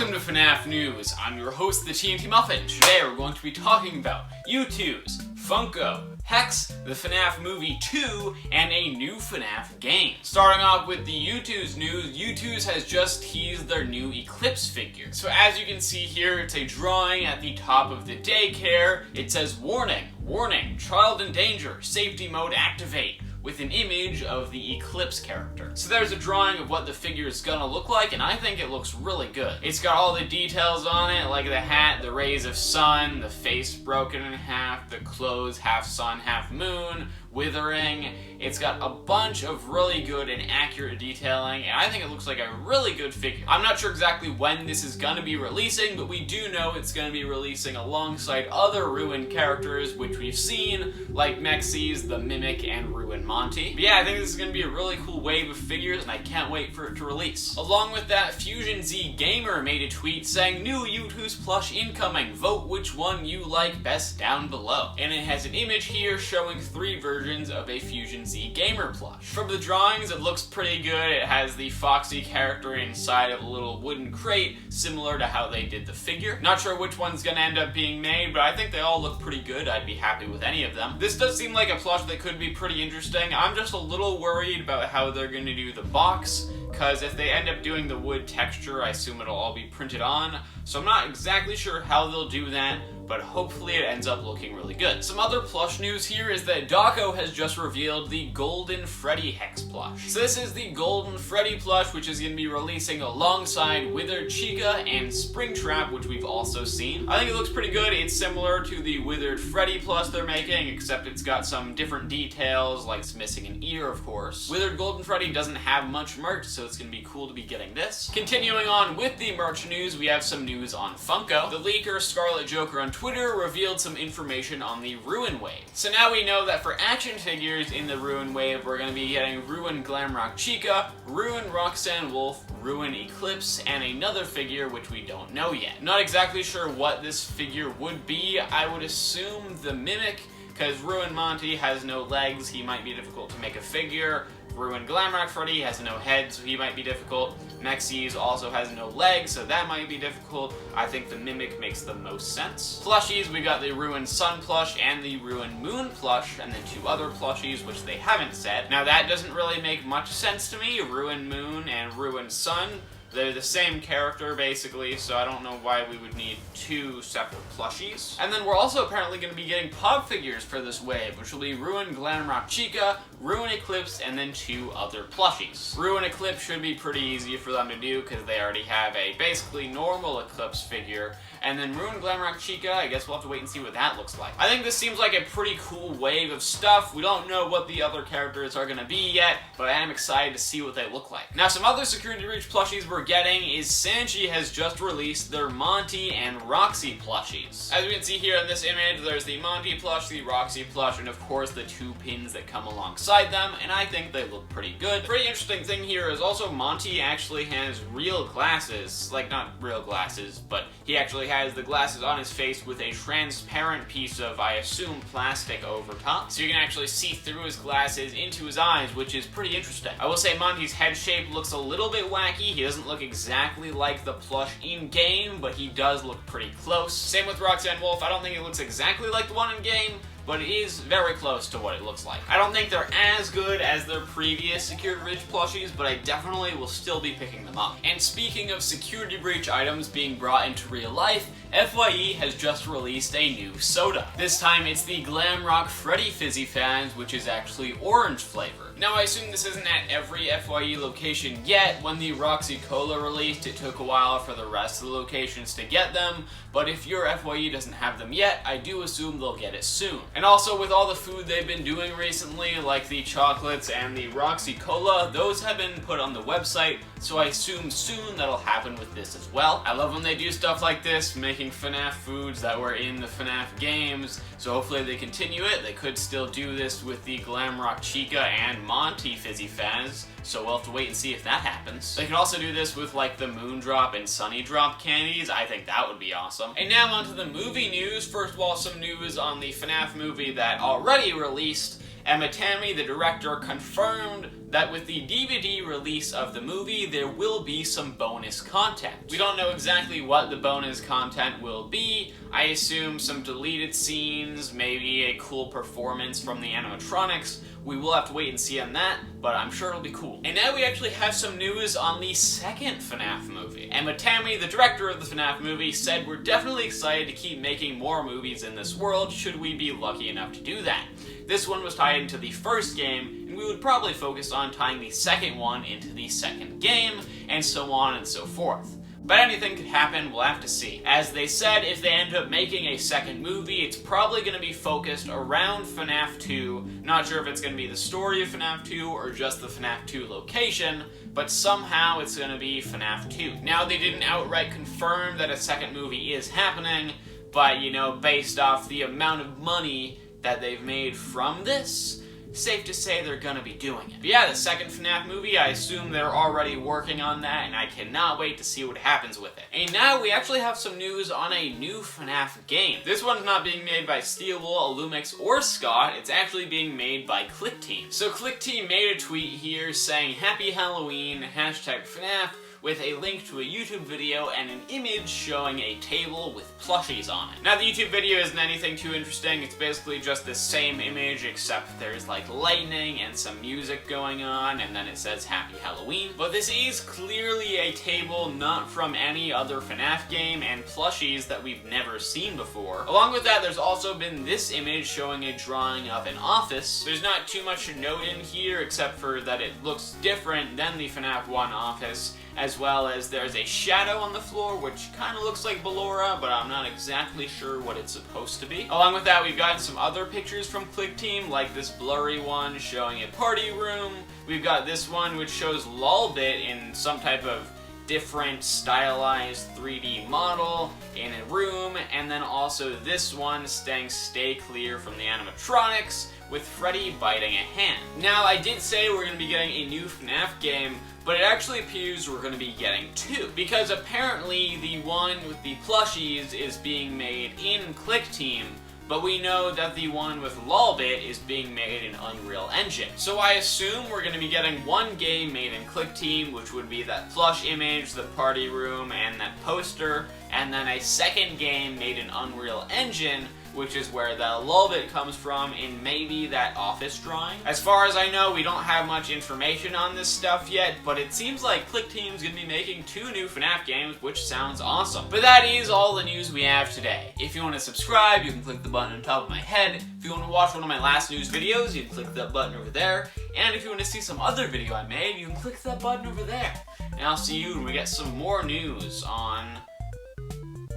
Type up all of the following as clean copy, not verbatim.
Welcome to FNaF News. I'm your host, the TNT Muffin. Today we're going to be talking about Youtooz, Funko, Hex, the FNaF Movie 2, and a new FNaF game. Starting off with the Youtooz news, Youtooz has just teased their new Eclipse figure. So as you can see here, it's a drawing at the top of the daycare. It says, "Warning, warning, child in danger, safety mode activate," with an image of the Eclipse character. So there's a drawing of what the figure is gonna look like, and I think it looks really good. It's got all the details on it, like the hat, the rays of sun, the face broken in half, the clothes half sun, half moon, withering. It's got a bunch of really good and accurate detailing, and I think it looks like a really good figure. I'm not sure exactly when this is gonna be releasing, but we do know it's gonna be releasing alongside other Ruin characters, which we've seen, like Mexy's, the Mimic, and Ruin Monty. But yeah, I think this is gonna be a really cool wave of figures, and I can't wait for it to release. Along with that, Fusion Z Gamer made a tweet saying, "New Youtooz plush incoming, vote which one you like best down below." And it has an image here showing 3 versions of a Fusion Z Gamer plush. From the drawings, it looks pretty good. It has the Foxy character inside of a little wooden crate, similar to how they did the figure. Not sure which one's gonna end up being made, but I think they all look pretty good. I'd be happy with any of them. This does seem like a plush that could be pretty interesting. I'm just a little worried about how they're gonna do the box, because if they end up doing the wood texture, I assume it'll all be printed on. So I'm not exactly sure how they'll do that, but hopefully it ends up looking really good. Some other plush news here is that Dawko has just revealed the Golden Freddy Hex plush. So this is the Golden Freddy plush, which is going to be releasing alongside Withered Chica and Springtrap, which we've also seen. I think it looks pretty good. It's similar to the Withered Freddy plush they're making, except it's got some different details, like it's missing an ear, of course. Withered Golden Freddy doesn't have much merch, so it's going to be cool to be getting this. Continuing on with the merch news, we have some news on Funko. The leaker Scarlet Joker on Twitter revealed some information on the Ruin Wave. So now we know that for action figures in the Ruin Wave, we're going to be getting Ruin Glamrock Chica, Ruin Roxanne Wolf, Ruin Eclipse, and another figure which we don't know yet. Not exactly sure what this figure would be. I would assume the Mimic, because Ruin Monty has no legs, he might be difficult to make a figure. Ruin Glamrock Freddy has no head, so he might be difficult. Mexy's also has no legs, so that might be difficult. I think the Mimic makes the most sense. Plushies, we got the Ruin Sun plush and the Ruin Moon plush, and then 2 other plushies, which they haven't said. Now that doesn't really make much sense to me. Ruin Moon and Ruin Sun, they're the same character, basically, so I don't know why we would need 2 separate plushies. And then we're also apparently going to be getting pop figures for this wave, which will be Ruin Glamrock Chica, Ruin Eclipse, and then 2 other plushies. Ruin Eclipse should be pretty easy for them to do, because they already have a basically normal Eclipse figure. And then Ruin Glamrock Chica, I guess we'll have to wait and see what that looks like. I think this seems like a pretty cool wave of stuff. We don't know what the other characters are going to be yet, but I am excited to see what they look like. Now, some other Security Breach plushies we're getting is Sanshee has just released their Monty and Roxy plushies. As we can see here in this image, there's the Monty plush, the Roxy plush, and of course the 2 pins that come alongside them, and I think they look pretty good. Pretty interesting thing here is also Monty actually has real glasses. Like, not real glasses, but he actually has the glasses on his face with a transparent piece of, I assume, plastic over top. So you can actually see through his glasses into his eyes, which is pretty interesting. I will say Monty's head shape looks a little bit wacky. He doesn't look exactly like the plush in-game, but he does look pretty close. Same with Roxanne Wolf. I don't think it looks exactly like the one in-game, but it is very close to what it looks like. I don't think they're as good as their previous Security Breach plushies, but I definitely will still be picking them up. And speaking of Security Breach items being brought into real life, FYE has just released a new soda. This time it's the Glamrock Freddy Fizzy Fans, which is actually orange flavor. Now I assume this isn't at every FYE location yet. When the Roxy Cola released, it took a while for the rest of the locations to get them, but if your FYE doesn't have them yet, I do assume they'll get it soon. And also with all the food they've been doing recently, like the chocolates and the Roxy Cola, those have been put on the website, so I assume soon that'll happen with this as well. I love when they do stuff like this, making FNaF foods that were in the FNaF games, so hopefully they continue it. They could still do this with the Glamrock Chica and Monty Fizzy Fans, so we'll have to wait and see if that happens. They could also do this with like the Moondrop and Sunny Drop candies. I think that would be awesome. And now onto the movie news. First of all, some news on the FNaF movie that already released, Emma Tammy, the director, confirmed that with the DVD release of the movie, there will be some bonus content. We don't know exactly what the bonus content will be. I assume some deleted scenes, maybe a cool performance from the animatronics. We will have to wait and see on that, but I'm sure it'll be cool. And now we actually have some news on the second FNaF movie. Emma Tammy, the director of the FNaF movie, said we're definitely excited to keep making more movies in this world should we be lucky enough to do that. This one was tied into the first game, and we would probably focus on tying the second one into the second game, and so on and so forth. But anything could happen, we'll have to see. As they said, if they end up making a second movie, it's probably going to be focused around FNaF 2. Not sure if it's going to be the story of FNaF 2 or just the FNaF 2 location, but somehow it's going to be FNaF 2. Now, they didn't outright confirm that a second movie is happening, but, you know, based off the amount of money that they've made from this, safe to say they're gonna be doing it. But yeah, the second FNaF movie, I assume they're already working on that, and I cannot wait to see what happens with it. And now we actually have some news on a new FNaF game. This one's not being made by Steelwool, Illumix, or Scott, it's actually being made by ClickTeam. So ClickTeam made a tweet here saying, "Happy Halloween, #FNaF," with a link to a YouTube video and an image showing a table with plushies on it. Now, the YouTube video isn't anything too interesting. It's basically just the same image, except there's like lightning and some music going on, and then it says Happy Halloween. But this is clearly a table not from any other FNaF game, and plushies that we've never seen before. Along with that, there's also been this image showing a drawing of an office. There's not too much to note in here, except for that it looks different than the FNaF 1 office, as well as there's a shadow on the floor, which kind of looks like Ballora, but I'm not exactly sure what it's supposed to be. Along with that, we've gotten some other pictures from ClickTeam, like this blurry one showing a party room. We've got this one which shows Lolbit in some type of different stylized 3D model in a room, and then also this one saying "Stay clear from the animatronics," with Freddy biting a hand. Now, I did say we're going to be getting a new FNaF game, but it actually appears we're going to be getting two, because apparently the one with the plushies is being made in ClickTeam, but we know that the one with Lolbit is being made in Unreal Engine. So I assume we're going to be getting one game made in ClickTeam, which would be that plush image, the party room, and that poster, and then a second game made in Unreal Engine, which is where the Lolbit comes from in maybe that office drawing. As far as I know, we don't have much information on this stuff yet, but it seems like ClickTeam's gonna be making two new FNaF games, which sounds awesome. But that is all the news we have today. If you want to subscribe, you can click the button on top of my head. If you want to watch one of my last news videos, you can click that button over there. And if you want to see some other video I made, you can click that button over there. And I'll see you when we get some more news on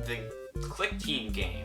the ClickTeam games.